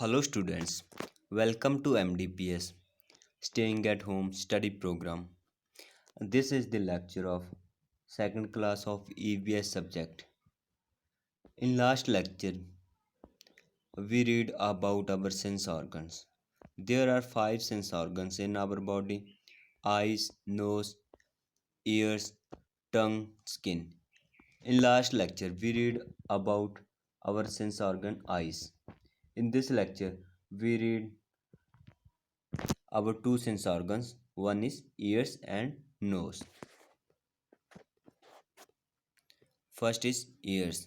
Hello students, welcome to MDPS Staying at Home Study Program. This is the lecture of second class of EVS subject. In last lecture, we read about our sense organs. There are 5 sense organs in our body: eyes, nose, ears, tongue, skin. In last lecture, we read about our sense organ eyes. In this lecture, we read our two sense organs. One is ears and nose. First is ears.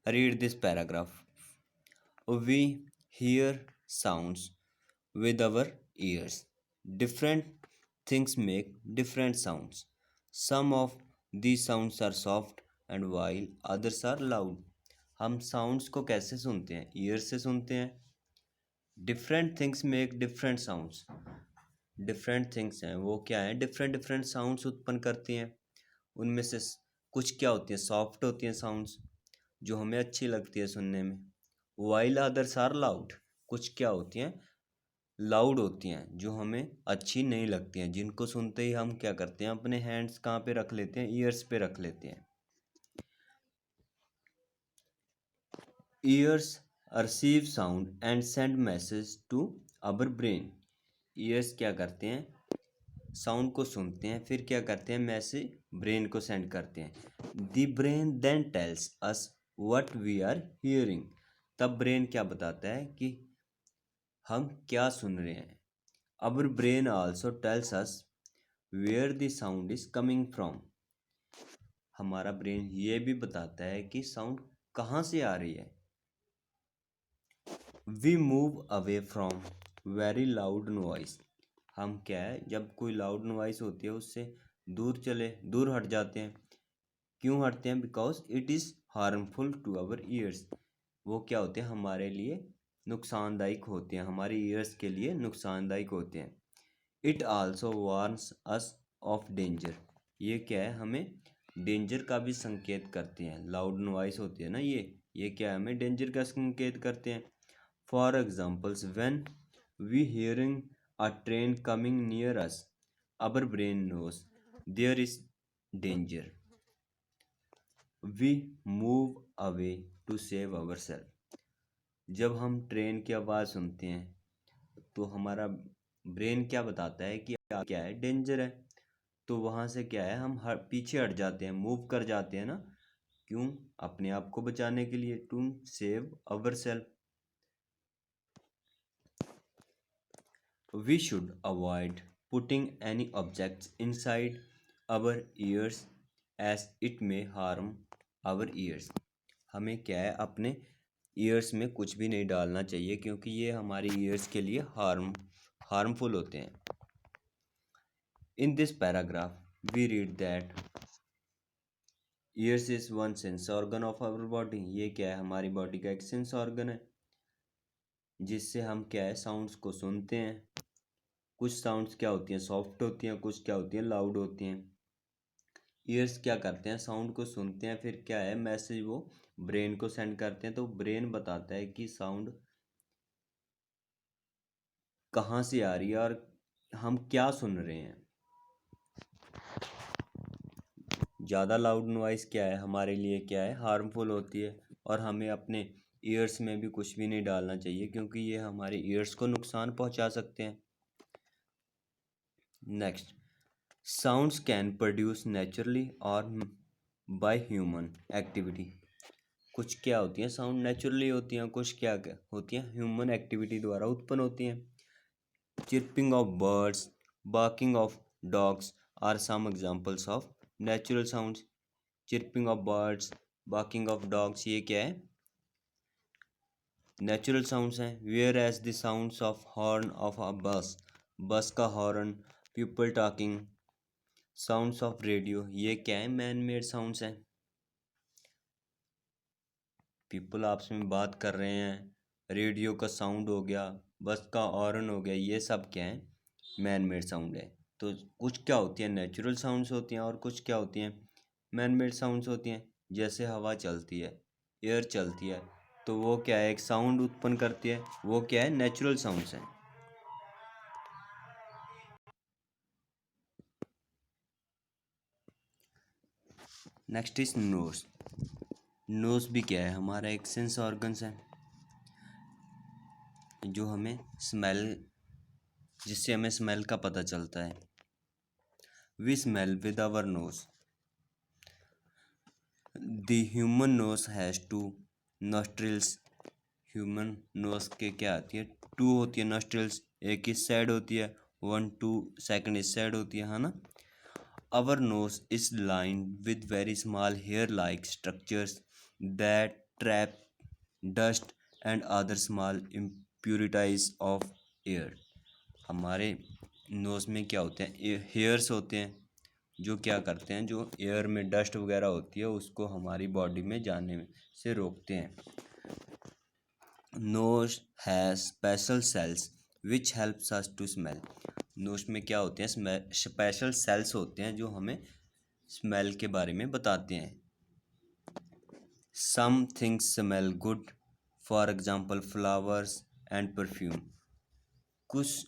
Read this paragraph. We hear sounds with our ears. Different things make different sounds. Some of these sounds are soft and while others are loud. हम sounds को कैसे सुनते हैं? Year से सुनते हैं. Different things make different sounds. Different things हैं वो क्या है? डिफरेंट डिफरेंट साउंड्स उत्पन्न करती हैं. उनमें से कुछ क्या होती हैं? सॉफ्ट होती हैं साउंड्स जो हमें अच्छी लगती है सुनने में. While others are loud. कुछ क्या होती हैं? लाउड होती हैं जो हमें अच्छी नहीं लगती हैं, जिनको सुनते ही हम क्या करते हैं? अपने हैंड्स कहाँ पे रख लेते हैं? ईयर्स पे रख लेते हैं. Ears receive sound and send message to our brain. Ears क्या करते हैं? साउंड को सुनते हैं, फिर क्या करते हैं? मैसेज ब्रेन को सेंड करते हैं. The brain then tells us what we are hearing. तब ब्रेन क्या बताता है कि हम क्या सुन रहे हैं. Our brain also tells us where the sound is coming from. हमारा ब्रेन ये भी बताता है कि साउंड कहाँ से आ रही है. We move away from very loud noise. हम क्या है, जब कोई लाउड नॉइस होती है उससे दूर हट जाते हैं. क्यों हटते हैं? Because it is harmful to our ears. वो क्या होते हैं? हमारे लिए नुकसानदायक होते हैं, हमारे ईयर्स के लिए नुकसानदायक होते हैं. It also warns us of danger. ये क्या है? हमें डेंजर का भी संकेत करते हैं. लाउड नॉइस होती है ना, ये क्या है? हमें डेंजर का संकेत करते हैं. For examples, when we hearing a train coming near us, our brain knows there is danger. We move away to save our self. जब हम ट्रेन की आवाज़ सुनते हैं तो हमारा ब्रेन क्या बताता है कि क्या है? डेंजर है. तो वहाँ से क्या है? हम पीछे हट जाते हैं, मूव कर जाते हैं ना. क्यों? अपने आप को बचाने के लिए. To save our self. We should avoid putting any objects inside our ears as it may harm our ears. हमें क्या है? अपने ईयर्स में कुछ भी नहीं डालना चाहिए क्योंकि ये हमारे ईयर्स के लिए हार्मफुल होते हैं. In this paragraph we read that ears is one sense organ of our body. ये क्या है? हमारी बॉडी का एक सेंस ऑर्गन है जिससे हम क्या है? साउंड्स को सुनते हैं. कुछ साउंड्स क्या होती हैं? सॉफ्ट होती हैं, कुछ क्या होती हैं? लाउड होती हैं. ईयर्स क्या करते हैं? साउंड को सुनते हैं, फिर क्या है? मैसेज वो ब्रेन को सेंड करते हैं. तो ब्रेन बताता है कि साउंड कहाँ से आ रही है और हम क्या सुन रहे हैं. ज़्यादा लाउड नॉइस क्या है? हमारे लिए क्या है? हार्मफुल होती है. और हमें अपने ईयर्स में भी कुछ भी नहीं डालना चाहिए क्योंकि ये हमारे ईयर्स को नुकसान पहुंचा सकते हैं. Next, sounds can produce naturally और बाय ह्यूमन एक्टिविटी. कुछ क्या होती हैं? साउंड नेचुरली होती हैं, कुछ क्या होती हैं? ह्यूमन एक्टिविटी द्वारा उत्पन्न होती हैं. Chirping of birds, barking of dogs are some examples of natural sounds. Chirping of birds, barking of dogs, ये क्या है? नेचुरल साउंड्स हैं. Whereas the sounds of horn of a bus का horn, people talking, sounds of radio, ये क्या है? Man made sounds हैं. People आपस में बात कर रहे हैं, रेडियो का साउंड हो गया, बस का हॉर्न हो गया, ये सब क्या है? मैन मेड साउंड है. तो कुछ क्या होती हैं? नेचुरल साउंड्स होती हैं और कुछ क्या होती हैं? मैन मेड साउंड्स होती हैं. जैसे हवा चलती है, एयर चलती है, तो वो क्या है, एक साउंड उत्पन्न करती है, वो क्या है, नेचुरल साउंड्स हैं। Next is nose. नोज भी क्या है, हमारा एक सेंस ऑर्गन्स है जो हमें स्मेल, जिससे हमें स्मेल का पता चलता है। We smell with our nose. The human nose has two nostrils. Human nose के क्या आती है, टू होती है नॉस्ट्रिल्स, एक इस साइड होती है, वन टू, सेकंड इस साइड होती है ना। Our nose is lined with very small hair-like structures that trap dust and other small impurities of air. हमारे नोज में क्या होते हैं, हेयर्स होते हैं जो क्या करते हैं, जो एयर में डस्ट वगैरह होती है उसको हमारी बॉडी में जाने से रोकते हैं। Nose has special cells which helps us to smell. Nose में क्या होते हैं, स्पेशल सेल्स होते हैं जो हमें स्मेल के बारे में बताते हैं। Some things smell good, for example flowers and perfume. कुछ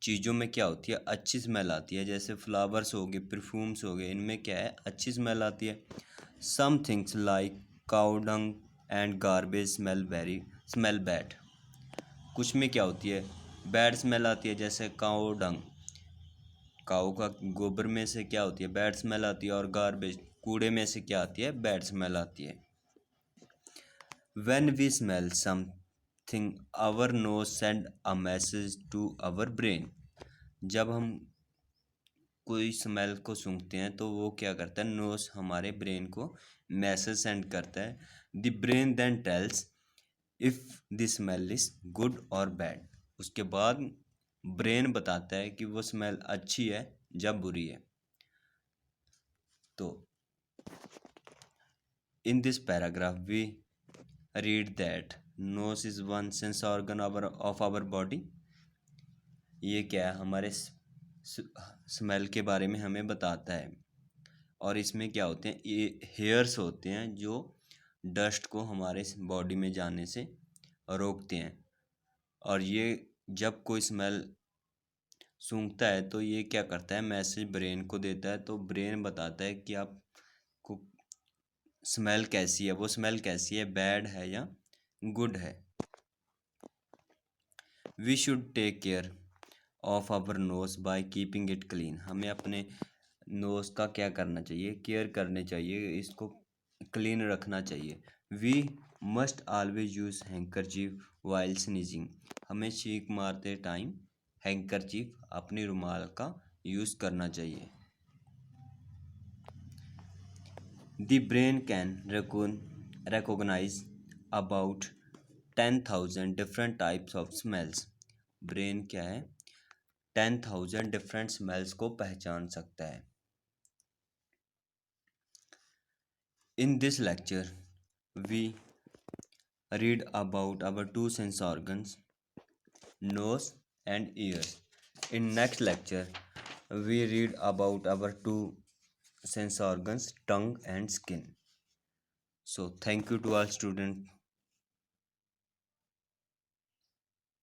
चीज़ों में क्या होती है, अच्छी स्मेल आती है, जैसे फ्लावर्स हो गए, परफ्यूम्स हो गए, इनमें क्या है, अच्छी स्मेल आती है। Some things like cow dung and garbage smell bad. कुछ में क्या होती है, बैड स्मेल आती है, जैसे काउ डंग, काऊ का गोबर में से क्या होती है, बैड स्मेल आती है, और गार्बेज, कूड़े में से क्या आती है, बैड स्मेल आती है। When we smell something our nose send a message to our brain. जब हम कोई स्मेल को सूंघते हैं तो वो क्या करता है, नोज हमारे ब्रेन को मैसेज सेंड करता है। The brain then tells if the smell is good और बैड। उसके बाद ब्रेन बताता है कि वो स्मेल अच्छी है या बुरी है। तो in this paragraph we read that nose is one sense organ of our body। ये क्या है, हमारे स्मेल के बारे में हमें बताता है। और इसमें क्या होते हैं, ये हेयर्स होते हैं जो डस्ट को हमारे बॉडी में जाने से रोकते हैं। और ये जब कोई स्मेल सूंघता है तो ये क्या करता है, मैसेज ब्रेन को देता है, तो ब्रेन बताता है कि आपको स्मेल कैसी है, वो स्मेल कैसी है, बैड है या गुड है। We should take care of our nose by keeping it clean. हमें अपने नोज का क्या करना चाहिए, केयर करनी चाहिए, इसको क्लीन रखना चाहिए। We must always use handkerchief while sneezing. हमें छींक मारते टाइम हैंकरचीफ, अपनी रुमाल का यूज़ करना चाहिए। The brain can recognize about 10,000 different types of smells। Brain क्या है, 10,000 डिफरेंट स्मेल्स को पहचान सकता है। In this lecture, we read about our two sense organs, nose and ears. In next lecture, we read about our two sense organs, tongue and skin. So thank you to all students.